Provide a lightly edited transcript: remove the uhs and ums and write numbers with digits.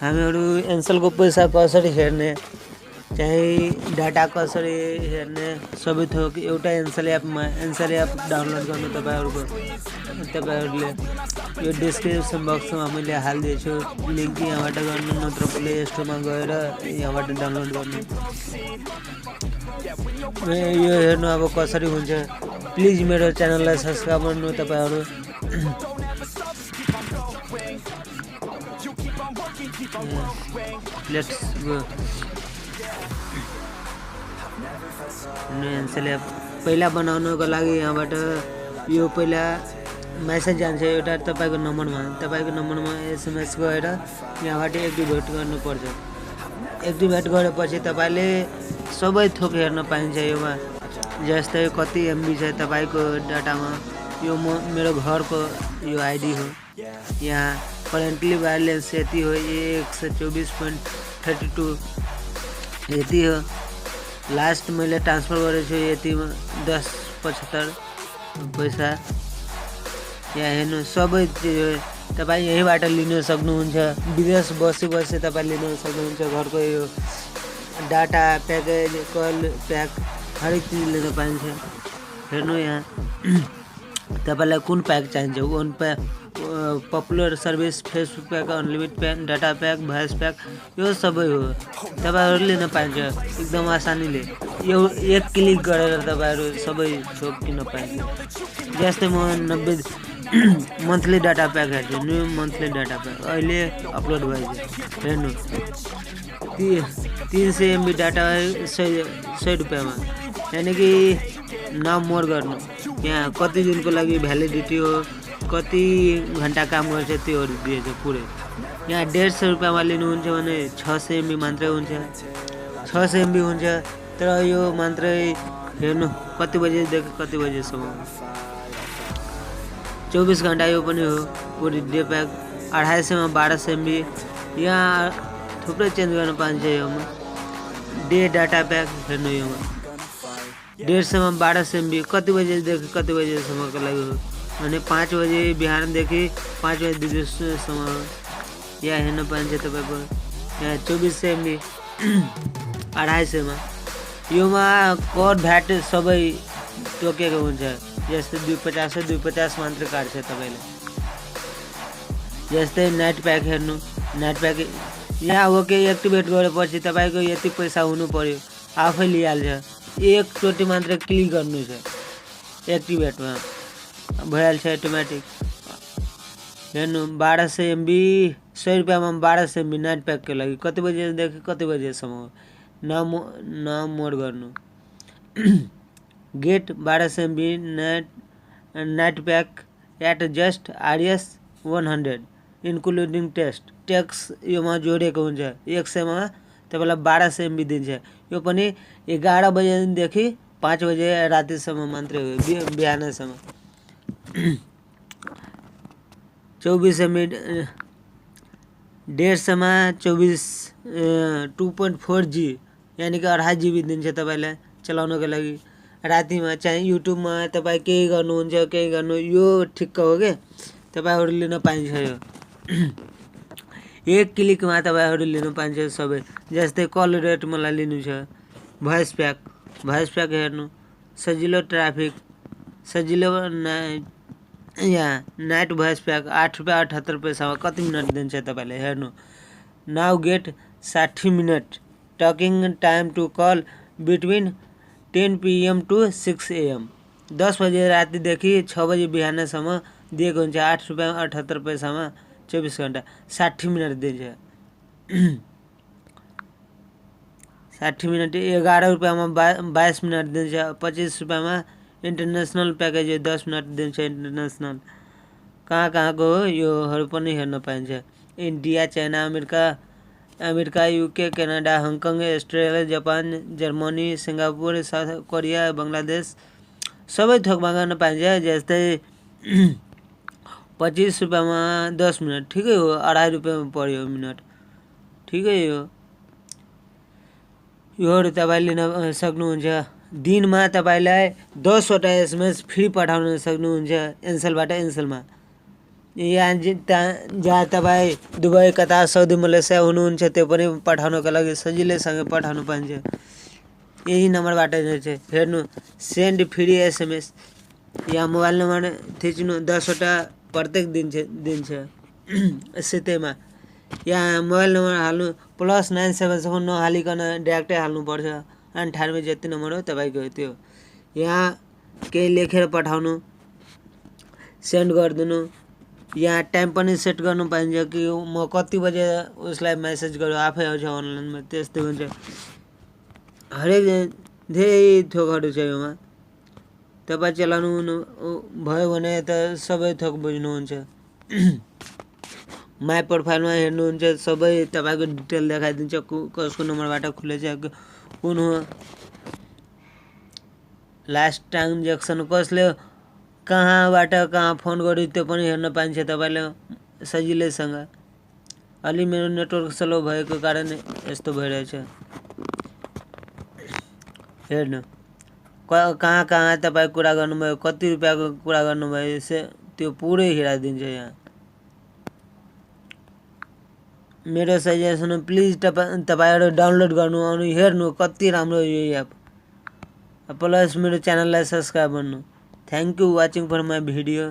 हामीहरू एन्सलको पैसा कसरी हेर्ने चाहे डाटा कसरी हेर्ने सबै थोक एउटा एन्सल एपमा डाउनलोड गर्नु तपाईँहरूले यो डिस्क्रिप्सन बक्समा मैले हालिदिएको छु लिङ्क यहाँबाट गर्नु नत्र प्ले स्टोरमा गएर यहाँबाट डाउनलोड गर्नु यो हेर्नु अब कसरी हुन्छ प्लिज मेरो च्यानललाई सब्स्क्राइब गर्नु तपाईँहरू लेट्स गो एन्सल एप पहिला बनाउनको लागि यहाँबाट यो पहिला मेसेज जान्छ एउटा तपाईँको नम्बरमा एसएमएस गएर यहाँबाट एक्टिभेट गर्नुपर्छ एक्टिभेट गरेपछि तपाईँले सबै थोक हेर्न पाइन्छ योमा जस्तै कति एमबी छ तपाईँको डाटामा यो मेरो घरको यो आइडी हो यहाँ करेन्टली ब्यालेन्स यति हो 124.32 यति हो लास्ट मैले ट्रान्सफर गरेको छु यतिमा 10.75 पैसा यहाँ हेर्नु सबै तपाईँ यहीँबाट लिन सक्नुहुन्छ विदेश बसी तपाईँ लिन सक्नुहुन्छ घरको यो डाटा प्याकेज कल प्याक हरेक चिज लिन पाइन्छ हेर्नु यहाँ तपाईँलाई कुन प्याक चाहिन्छ कुन pack popular service Facebook pack unlimited pack data pack voice pack यो सबै हो तपाईँहरू लिन पाइन्छ एकदम आसानीले यो एक क्लिक गरेर तपाईँहरू सबै थोक किन्न पाइन्छ जस्तै म 90 मन्थली डाटा प्याक हेर्छु न्यू मन्थली डाटा प्याक अहिले अपलोड भएछ हेर्नु 300 MB डाटा 100 रुपियाँमा यानि कि नाम मोर गर्नु यहाँ कति दिनको लागि भ्यालिडिटी हो कति घन्टा काम गर्छ त्योहरू दिएछ पुरै यहाँ 150 रुपियाँमा लिनुहुन्छ भने 600 MB मात्रै हुन्छ 600 MB हुन्छ तर यो मात्रै हेर्नु कति बजेदेखि कति बजेसम्म 24 घन्टा यो पनि हो पुरै डे प्याक 250 मा 1200 MB यहाँ थुप्रै चेन्ज गर्न पाइन्छ योमा डे डाटा प्याक हेर्नु योमा 150 मा 1200 MB कति बजेदेखि कति बजेसम्मको लागि हो भने 5 बजे बिहानदेखि 5 बजे दिउँसोसम्म यहाँ हेर्न पाइन्छ तपाईँको यहाँ 24 MB 250 मा योमा कर भ्याट सबै तोकेको हुन्छ जस्तै 250 मात्र काट्छ तपाईँले जस्तै नाइट प्याक हेर्नु नाइट प्याक यहाँ ओके एक्टिभेट गरेपछि तपाईँको यति पैसा हुनु पर्यो आफै लिइहाल्छ एकचोटि मात्र क्लिक गर्नु छ एक्टिभेटमा भइहाल्छ अटोमेटिक हेर्नु 1200 MB 100 रुपियाँमा 1200 MB नाइट प्याकको लागि कति बजेदेखि कति बजेसम्म नाम मोड गर्नु get 1200 MB night pack at just RS 100 including tax योमा जोडेको हुन्छ 100 मा तपाईँलाई 1200 MB दिन्छ यो पनि 11 बजेदेखि 5 बजे रातिसम्म मात्रै हो बिहानसम्म 24 MB 150 मा 2.4G यानि कि 2.5 GB दिन्छ तपाईँलाई चलाउनको लागि रातिमा चाहिँ युट्युबमा तपाईँ केही गर्नुहुन्छ केही गर्नु यो ठिक्क हो के तपाईँहरू लिन पाइन्छ यो एक क्लिकमा तपाईँहरू लिन पाइन्छ सबै जस्तै कल रेट मलाई लिनु छ भोइस प्याक हेर्नु सजिलो ट्राफिक सजिलो यहाँ नाइट भोइस प्याक 8.78 रुपियाँसम्म कति मिनट दिन्छ तपाईँले हेर्नु now get 60 minute talking time to call between 10 PM to 6 AM 10 बजे रातिदेखि 6 बजे बिहानसम्म दिएको हुन्छ 8.78 रुपियाँसम्म 24 घन्टा 60 मिनट दिन्छ 60 मिनट 11 रुपियाँमा 22 मिनट दिन्छ 25 रुपियाँमा इन्टरनेसनल प्याकेज 10 मिनट दिन्छ इन्टरनेसनल कहाँको हो योहरू पनि हेर्न पाइन्छ India China America UK Canada Hong Kong Australia Japan Germany Singapore south Korea Bangladesh सबै थोकमा गर्न पाइन्छ जस्तै 25 रुपियाँमा 10 मिनट ठिकै हो 2.5 रुपियाँमा पर्यो मिनट ठिकै हो योहरू तपाईँ लिन सक्नुहुन्छ दिनमा तपाईँलाई 10 वटा SMS फ्री पठाउन सक्नुहुन्छ एन्सलबाट एन्सलमा यहाँ जहाँ तपाईँ दुबई कतार साउदी मलेसिया हुनुहुन्छ त्यो पनि पठाउनको लागि सजिलैसँग पठाउनु पाइन्छ। यही नम्बरबाट चाहिँ हेर्नु सेन्ड फ्री एसएमएस। यहाँ मोबाइल नम्बर थिच्नु 10वटा प्रत्येक दिन्छ सितैमा। यहाँ मोबाइल नम्बर हाल्नु +97 नहालिकन डाइरेक्टै हाल्नुपर्छ। 98 जति नम्बर हो तपाईँको त्यो। यहाँ केही लेखेर पठाउनु सेन्ड गरिदिनु। यहाँ टाइम पनि सेट गर्नु पाइन्छ कि म कति बजे उसलाई मेसेज गर्छु, आफै आउँछ अनलाइनमा, त्यस्तै हुन्छ। हरेक धेरै थोकहरू छ योमा। तपाईँ चलाउनु भयो भने त सबै थोक बुझ्नुहुन्छ। माई प्रोफाइलमा हेर्नुहुन्छ सबै तपाईँको डिटेल देखाइदिन्छ, कसको नम्बरबाट खुलेछ, कुन हो, लास्ट ट्रान्जेक्सन कसले कहाँबाट कहाँ फोन गर्यो त्यो पनि हेर्न पाइन्छ तपाईँले सजिलैसँग। अलि मेरो नेटवर्क स्लो भएको कारण यस्तो भइरहेछ। हेर्नु कहाँ कहाँ तपाईँ कुरा गर्नुभयो, कति रुपियाँको कुरा गर्नुभयो, त्यो पुरै हेराइदिन्छ यहाँ। मेरो सजेसन प्लिज तपाईँहरू डाउनलोड गर्नु अनि हेर्नु कति राम्रो यो एप। प्लस मेरो च्यानललाई सब्सक्राइब गर्नु। Thank you watching for my video.